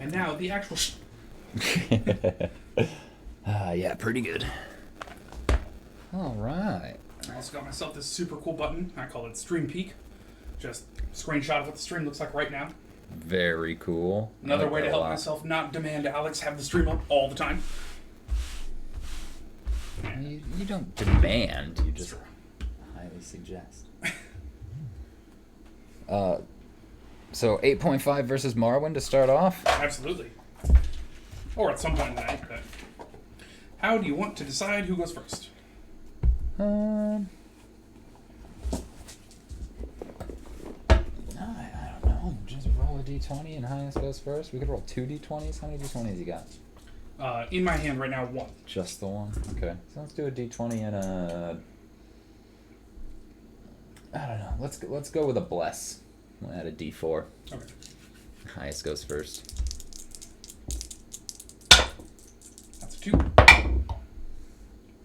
And now the actual. Yeah, pretty good. All right. I also got myself this super cool button. I call it Stream Peak. Just screenshot of what the stream looks like right now. Very cool. Another I like way that to a help lot. myself not demand Alex have the stream up all the time. You don't demand. You just Sure. highly suggest. So 8.5 versus Marwin to start off. Absolutely. Or at some point in the night, but how do you want to decide who goes first? I don't know. Just roll a d20 and highest goes first. We could roll 2 d20s. How many d20s you got? In my hand right now, 1. Just the one? Okay. So let's do a d20 and a... I don't know. Let's go with a bless. We'll add a d4. Okay. Highest goes first. That's a 2.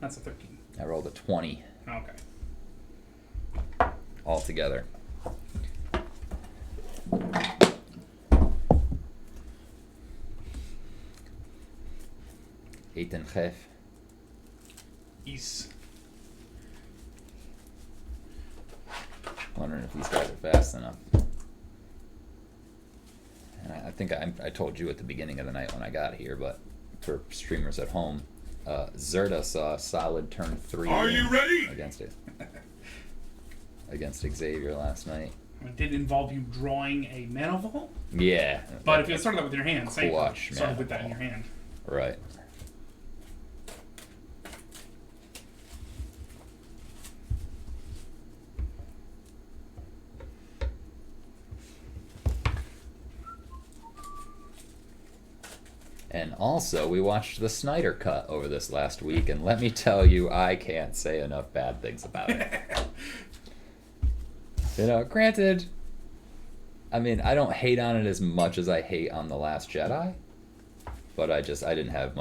That's a 13. I rolled a 20 Okay. altogether. Ethan Chef. Is. Wondering if these guys are fast enough. And I think I told you at the beginning of the night when I got here, but for streamers at home, Zerda saw a solid turn 3. Are you ready? Against it. Against Xavier last night. It did involve you drawing a mana vault, Yeah. but if you started that with your hand, same. Clutch Started mana with that in vault. your hand. Right. And also, we watched the Snyder Cut over this last week, and let me tell you, I can't say enough bad things about it. You know, granted, I mean, I don't hate on it as much as I hate on The Last Jedi, but I didn't have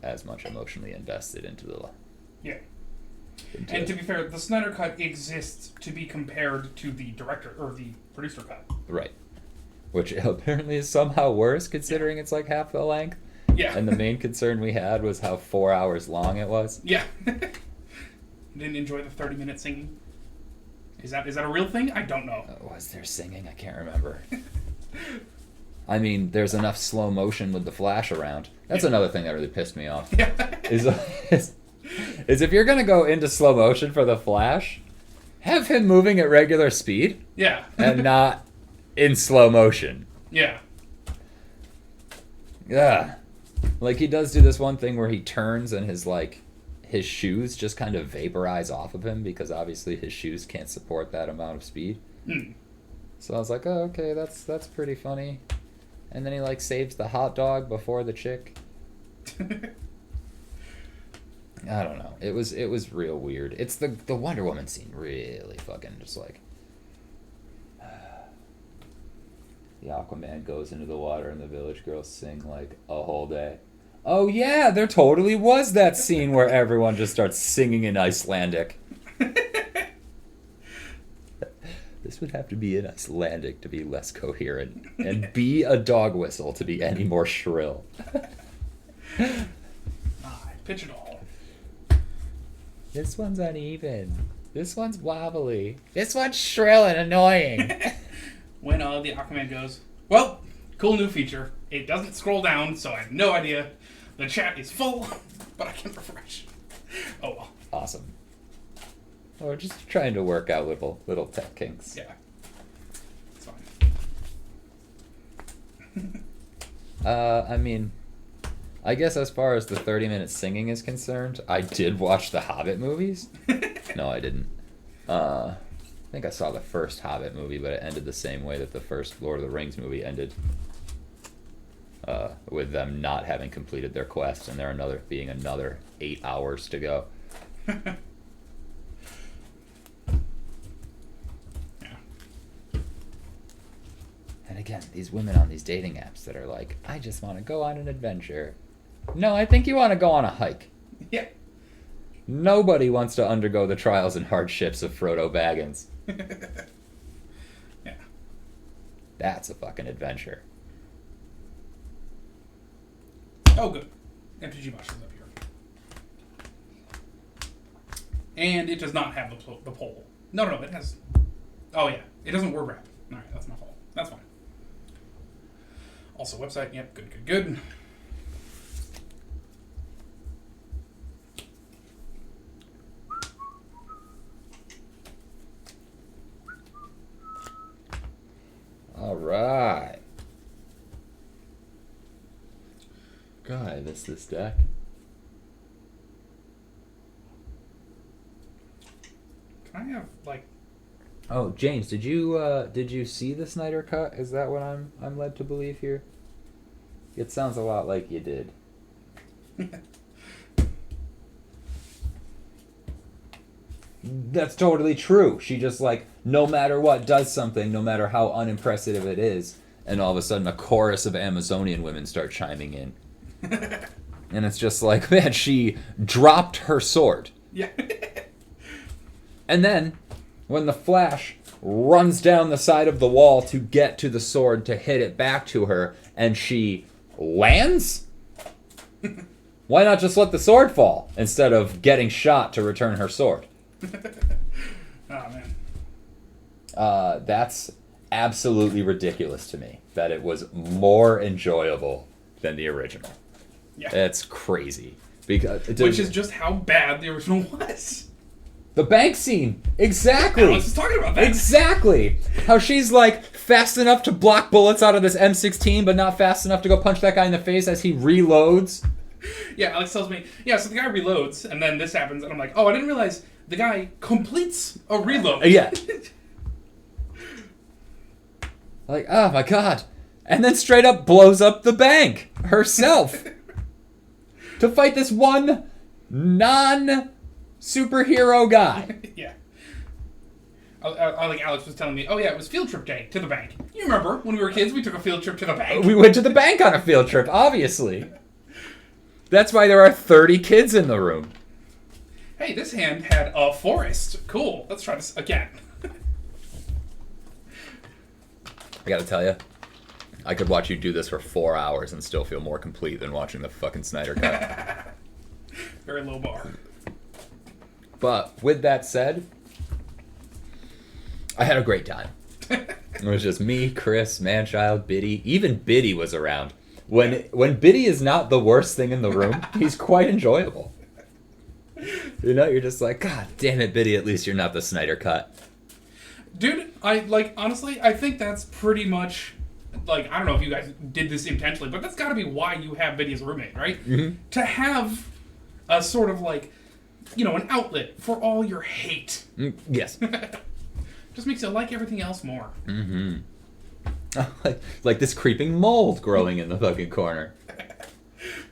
as much emotionally invested into the... Yeah. Into And it. to be fair, the Snyder Cut exists to be compared to the director or the producer cut. Right. Which apparently is somehow worse, considering it's like half the length. Yeah. And the main concern we had was how 4 hours long it was. Yeah. Didn't enjoy the 30-minute singing. Is that a real thing? I don't know. Was there singing? I can't remember. I mean, there's enough slow motion with the Flash around. That's another thing that really pissed me off. Yeah. Is if you're gonna go into slow motion for the Flash, have him moving at regular speed Yeah. and not in slow motion. Yeah. Yeah. Like, he does do this one thing where he turns and his shoes just kind of vaporize off of him because obviously his shoes can't support that amount of speed. Hmm. So I was like, oh, okay, that's pretty funny. And then he saves the hot dog before the chick. I don't know. It was real weird. It's the Wonder Woman scene really fucking just the Aquaman goes into the water and the village girls sing a whole day. Oh yeah, there totally was that scene where everyone just starts singing in Icelandic. This would have to be in Icelandic to be less coherent, and be a dog whistle to be any more shrill. Pitch it all. This one's uneven. This one's wobbly. This one's shrill and annoying. When the Aquaman goes, well, cool new feature. It doesn't scroll down, so I have no idea. The chat is full, but I can refresh. Oh well. Awesome. We're just trying to work out little tech kinks. Yeah. It's fine. I mean, I guess as far as the 30-minute singing is concerned, I did watch the Hobbit movies. No, I didn't. I think I saw the first Hobbit movie, but it ended the same way that the first Lord of the Rings movie ended. With them not having completed their quest, and there being another 8 hours to go. Yeah. And again, these women on these dating apps that are like, I just want to go on an adventure. No, I think you want to go on a hike. Yeah. Nobody wants to undergo the trials and hardships of Frodo Baggins. Yeah. That's a fucking adventure. Oh, good. MTG Box is up here. And it does not have the poll. No, it has... Oh, yeah. It doesn't word wrap. All right, that's my fault. That's fine. Also, website. Yep, good. All right. God, I missed this deck. Can I have, like... Oh, James, did you see the Snyder Cut? Is that what I'm led to believe here? It sounds a lot like you did. That's totally true. She just, like, no matter what, does something, no matter how unimpressive it is, and all of a sudden a chorus of Amazonian women start chiming in. And it's just like, man, she dropped her sword. Yeah. And then, when the Flash runs down the side of the wall to get to the sword to hit it back to her, and she lands? Why not just let the sword fall instead of getting shot to return her sword? Oh, man. That's absolutely ridiculous to me. That it was more enjoyable than the original. Yeah. It's crazy. Because Which is just how bad the original was. the bank scene. Exactly. Alex was talking about that. Exactly. How she's like fast enough to block bullets out of this M16, but not fast enough to go punch that guy in the face as he reloads. Yeah, Alex tells me, yeah, so the guy reloads, and then this happens, and I'm like, oh, I didn't realize the guy completes a reload. Yeah. Like, oh my god. And then straight up blows up the bank herself. To fight this one non-superhero guy. Yeah. I like Alex was telling me, oh yeah, it was field trip day to the bank. You remember when we were kids, we took a field trip to the bank. We went to the bank on a field trip, obviously. That's why there are 30 kids in the room. Hey, this hand had a forest. Cool. Let's try this again. I gotta tell you, I could watch you do this for 4 hours and still feel more complete than watching the fucking Snyder Cut. Very low bar. But with that said, I had a great time. It was just me, Chris, Manchild, Biddy. Even Biddy was around. When Biddy is not the worst thing in the room, he's quite enjoyable. You know, you're just like, God damn it, Biddy, at least you're not the Snyder Cut. Dude, honestly, I think that's pretty much, I don't know if you guys did this intentionally, but that's gotta be why you have Biddy as a roommate, right? Mm-hmm. To have a sort of an outlet for all your hate. Yes. Just makes you like everything else more. Mm-hmm. like this creeping mold growing in the fucking corner.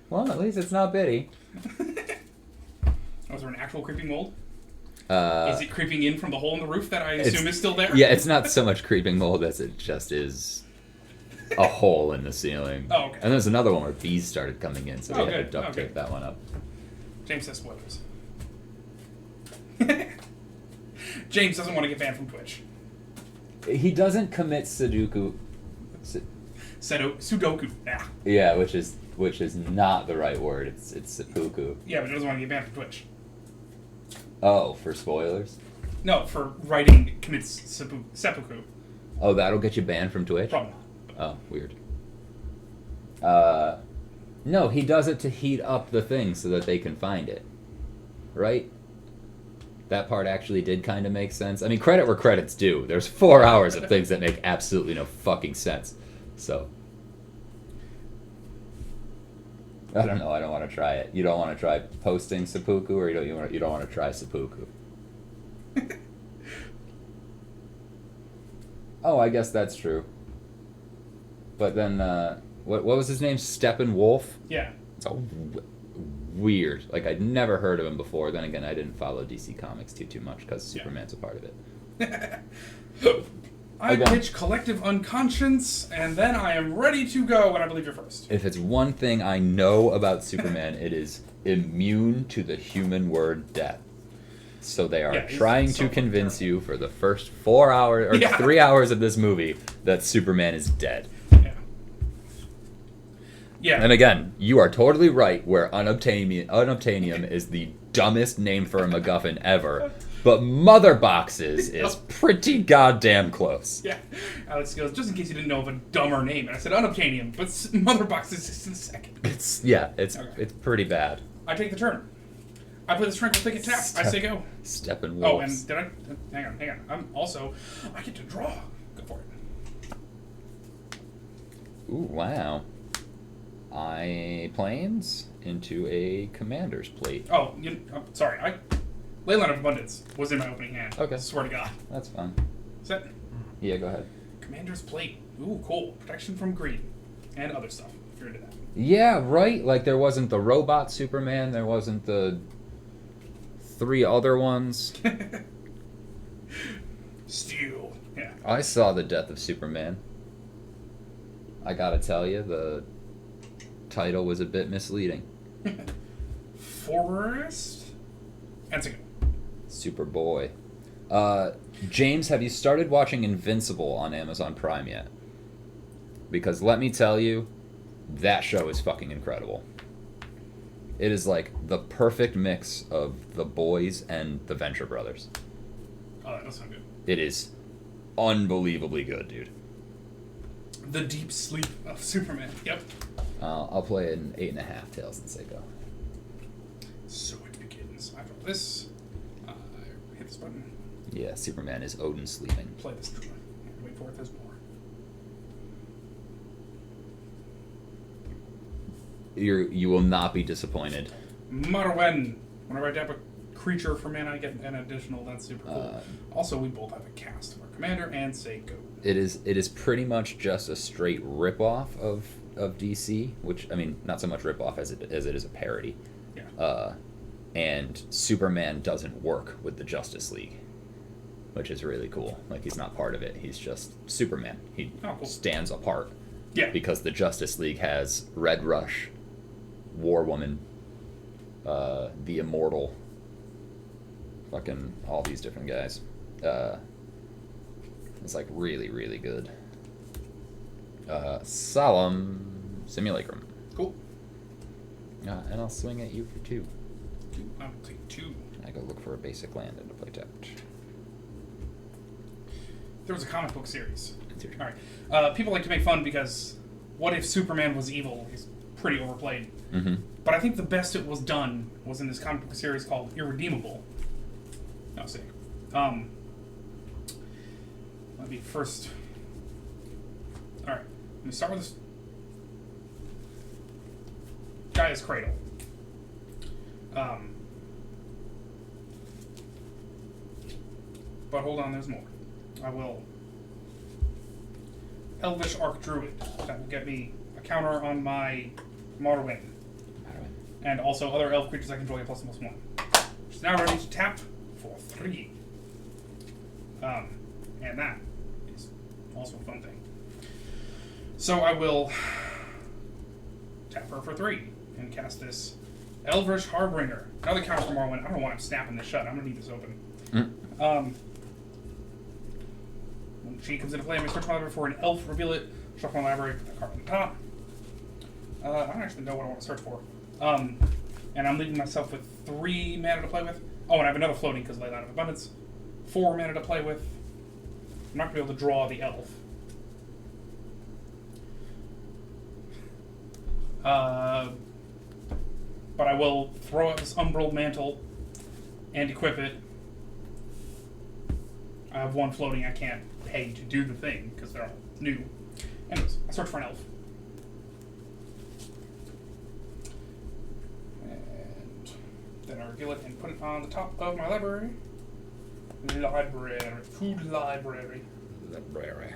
Well, at least it's not Biddy. Oh, is there an actual creeping mold? Is it creeping in from the hole in the roof that I assume is still there? Yeah, it's not so much creeping mold as it just is a hole in the ceiling. Oh, okay. And there's another one where bees started coming in, so we had to good. duct tape Good. that one up. James says spoilers. James doesn't want to get banned from Twitch. He doesn't commit Sudoku. Sudoku. Yeah. Yeah, which is not the right word. It's seppuku. Yeah, but he doesn't want to get banned from Twitch. Oh, for spoilers? No, for writing commits seppuku. Oh, that'll get you banned from Twitch? Probably not. Oh, weird. No, he does it to heat up the thing so that they can find it. Right? That part actually did kind of make sense. I mean, credit where credit's due. There's 4 hours of things that make absolutely no fucking sense. So, I don't know. I don't want to try it. You don't want to try posting seppuku, or you don't want to try seppuku. Oh, I guess that's true. But then, what was his name? Steppenwolf? Yeah. It's all weird. Like, I'd never heard of him before. Then again, I didn't follow DC Comics too much because Superman's a part of it. I pitch collective unconscious, and then I am ready to go, and I believe you're first. If it's one thing I know about Superman, it is immune to the human word death. So they are trying to convince you for the first 4 hours or 3 hours of this movie that Superman is dead. Yeah. Yeah. And again, you are totally right where unobtainium is the dumbest name for a MacGuffin ever. But Mother Boxes is pretty goddamn close. Yeah. Alex goes, just in case you didn't know of a dumber name. And I said unobtainium, but Mother Boxes is in second. It's pretty bad. I take the turn. I play the Strength Thicket tap. I say go. Steppenwolf. Oh, and did I? Hang on. I get to draw. Go for it. Ooh, wow. Planes into a commander's plate. Oh, sorry. Leyline of Abundance was in my opening hand. Okay. Swear to God. That's fine. Set. Yeah, go ahead. Commander's Plate. Ooh, cool. Protection from greed. And other stuff, if you're into that. Yeah, right? Like, there wasn't the robot Superman, there wasn't the 3 other ones. Steel. Yeah. I saw The Death of Superman. I gotta tell you, the title was a bit misleading. Forest. And Second. Superboy. James, have you started watching Invincible on Amazon Prime yet? Because let me tell you, that show is fucking incredible. It is like the perfect mix of The Boys and The Venture Brothers. Oh, that does sound good. It is unbelievably good, dude. The Deep Sleep of Superman. Yep. I'll play an 8.5 Tails and say go. So it begins. I draw this. I hit this button. Yeah, Superman is Odin sleeping. Play this draw. And wait for it. There's more. You will not be disappointed. Marwen. Whenever I tap a creature for mana, I get an additional. That's super cool. Also, we both have a cast of our commander and say go. It is pretty much just a straight ripoff of DC, which, I mean, not so much ripoff as it is a parody. Yeah. And Superman doesn't work with the Justice League, which is really cool. Like, he's not part of it. He's just Superman. He cool. stands apart. Yeah. Because the Justice League has Red Rush, War Woman, the Immortal, fucking all these different guys. It's like really, really good. Solemn Simulacrum. Cool. And I'll swing at you for 2. I'll take 2. I go look for a basic land and a play tapped. There was a comic book series. It's your turn. All right. People like to make fun because what if Superman was evil? He's pretty overplayed. Mm-hmm. But I think the best it was done was in this comic book series called Irredeemable. No, sick. Let me first. All right. Let me start with this. Gaia's Cradle. But hold on, there's more. I will. Elvish Archdruid. That will get me a counter on my Morrowind. And also other elf creatures I can enjoy a +1/+1. Which is now ready to tap for 3. And that is also a fun thing. So I will tap her for 3 and cast this Elvish Harbinger. Another counter for Morrowind. I don't know why I'm snapping this shut. I'm going to need this open. When she comes into play, I may search my library for an elf, reveal it, shuffle my library, put that card on the top. I don't actually know what I want to search for. And I'm leaving myself with 3 mana to play with. Oh, and I have another floating because Leyline of Abundance. 4 mana to play with. I'm not going to be able to draw the elf. But I will throw out this Umbral Mantle and equip it. I have 1 floating I can't pay to do the thing because they're all new. Anyways, I search for an elf. And then I reveal it and put it on the top of my library. Food library. Library.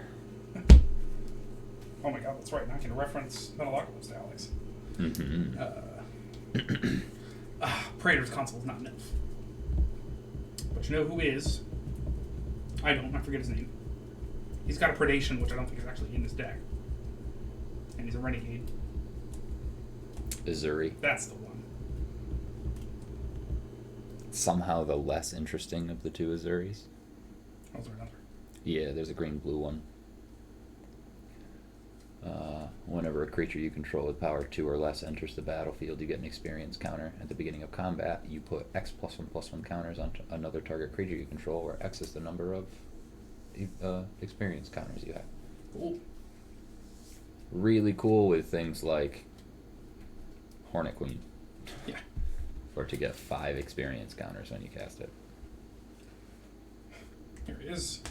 Oh my god, that's right. Now I can reference Metalocalypse to Alex. Mm-hmm. Praetor's Consul is not an elf. But you know who is? I don't. I forget his name. He's got a Predation, which I don't think is actually in this deck. And he's a Renegade. Azuri. That's the one. Somehow the less interesting of the 2 Azuris. Oh, is there another? Yeah, there's a green-blue one. Whenever a creature you control with power 2 or less enters the battlefield, you get an experience counter. At the beginning of combat, you put X +1/+1 counters on another target creature you control, where X is the number of experience counters you have. Cool. Really cool with things like Hornet Queen. Yeah. Or to get 5 experience counters when you cast it. Here he is.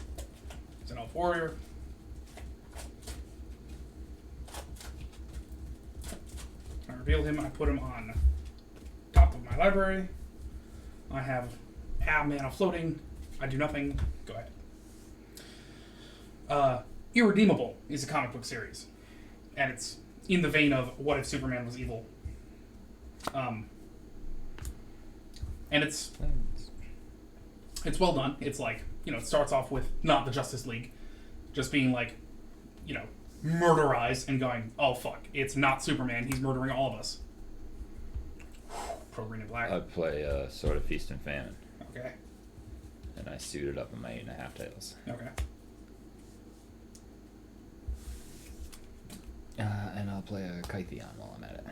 He's an elf warrior. I revealed him. I put him on top of my library. I have half mana floating. I do nothing. Go ahead. Irredeemable is a comic book series, and it's in the vein of What If Superman Was Evil. And it's well done. It's like, it starts off with not the Justice League, just being like, murderize and going, oh fuck, it's not Superman, he's murdering all of us. Pro Green and Black. I'd play Sword of Feast and Famine. Okay. And I suited up in my 8.5 tails. Okay. And I'll play a Kytheon while I'm at it.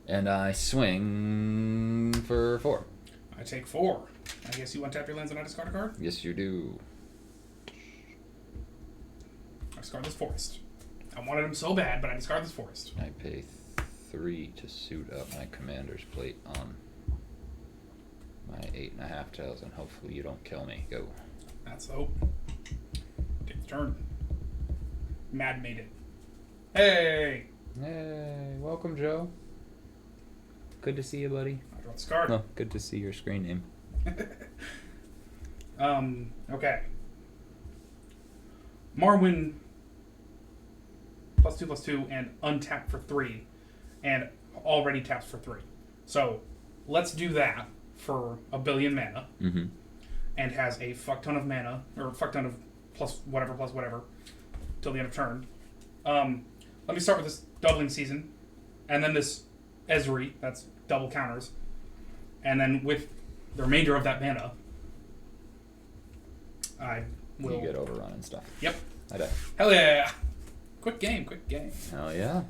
And I swing for 4. I take 4. I guess you untap your lands and I discard a card? Yes, you do. I discard this forest. I wanted him so bad, but I discard this forest. I pay 3 to suit up my commander's plate on my 8.5 tails, and hopefully you don't kill me. Go. That's the hope. Take the turn. Mad made it. Hey! Hey, welcome, Joe. Good to see you, buddy. I draw this card. No, good to see your screen name. Okay. Marwyn +2/+2 and untap for 3, and already taps for 3. So let's do that for 1 billion mana, and has a fuck ton of mana, or fuck ton of plus whatever till the end of turn. Let me start with this doubling season, and then this Ezri, that's double counters, and then with the remainder of that mana, I will... You get overrun and stuff. Yep. I bet. Hell yeah! Quick game. Hell yeah.